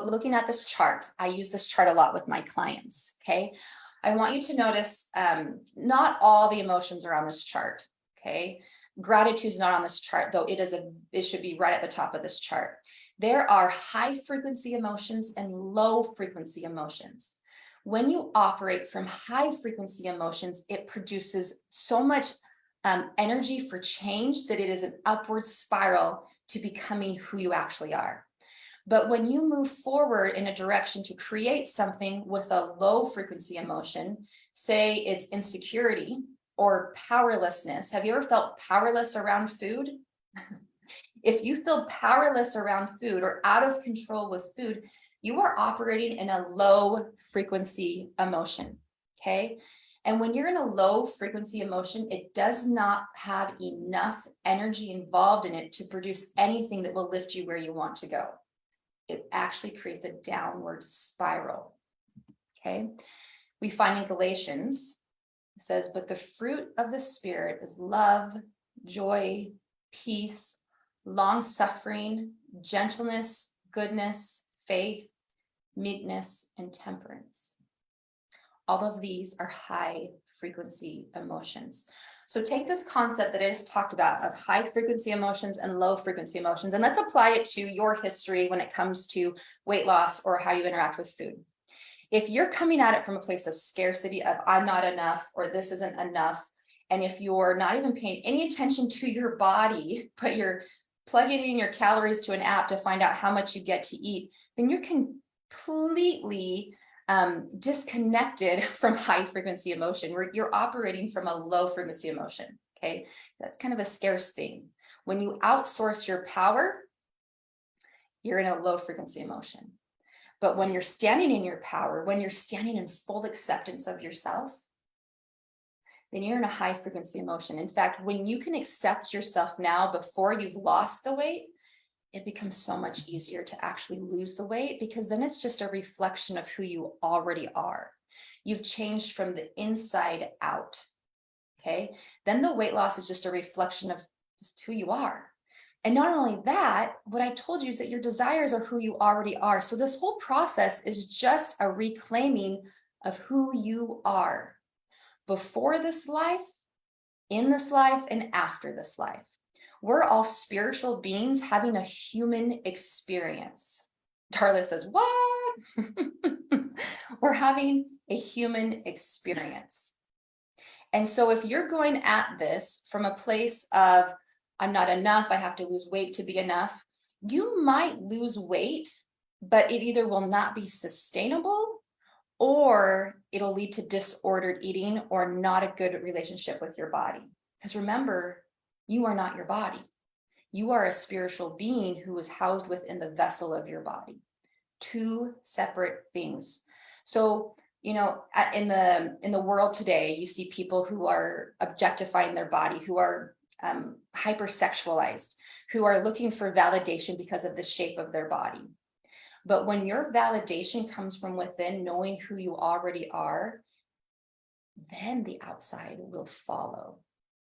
looking at this chart, I use this chart a lot with my clients, okay? I want you to notice not all the emotions are on this chart, okay? Gratitude is not on this chart, though it should be right at the top of this chart. There are high frequency emotions and low frequency emotions. When you operate from high frequency emotions, it produces so much energy for change that it is an upward spiral to becoming who you actually are. But when you move forward in a direction to create something with a low frequency emotion, say it's insecurity or powerlessness. Have you ever felt powerless around food? If you feel powerless around food or out of control with food, you are operating in a low frequency emotion, okay? And when you're in a low frequency emotion, it does not have enough energy involved in it to produce anything that will lift you where you want to go. It actually creates a downward spiral, okay? We find in Galatians, it says, but the fruit of the Spirit is love, joy, peace, long-suffering, gentleness, goodness, faith, meekness, and temperance. All of these are high frequency emotions. So take this concept that I just talked about of high frequency emotions and low frequency emotions, and let's apply it to your history when it comes to weight loss or how you interact with food. If you're coming at it from a place of scarcity, of I'm not enough, or this isn't enough, and if you're not even paying any attention to your body, but you're plugging in your calories to an app to find out how much you get to eat, then you're completely disconnected from high frequency emotion, where you're operating from a low frequency emotion, okay? That's kind of a scarce thing. When you outsource your power, you're in a low frequency emotion. But when you're standing in your power, when you're standing in full acceptance of yourself, then you're in a high frequency emotion. In fact, when you can accept yourself now before you've lost the weight, it becomes so much easier to actually lose the weight, because then it's just a reflection of who you already are. You've changed from the inside out, okay? Then the weight loss is just a reflection of just who you are. And not only that, what I told you is that your desires are who you already are. So this whole process is just a reclaiming of who you are before this life, in this life, and after this life. We're all spiritual beings having a human experience. Darla says, what? We're having a human experience. And so if you're going at this from a place of, I'm not enough, I have to lose weight to be enough, you might lose weight, but it either will not be sustainable, or it'll lead to disordered eating or not a good relationship with your body. Because remember, you are not your body. You are a spiritual being who is housed within the vessel of your body. Two separate things. So, you know, in the world today, you see people who are objectifying their body, who are hypersexualized, who are looking for validation because of the shape of their body. But when your validation comes from within, knowing who you already are, then the outside will follow.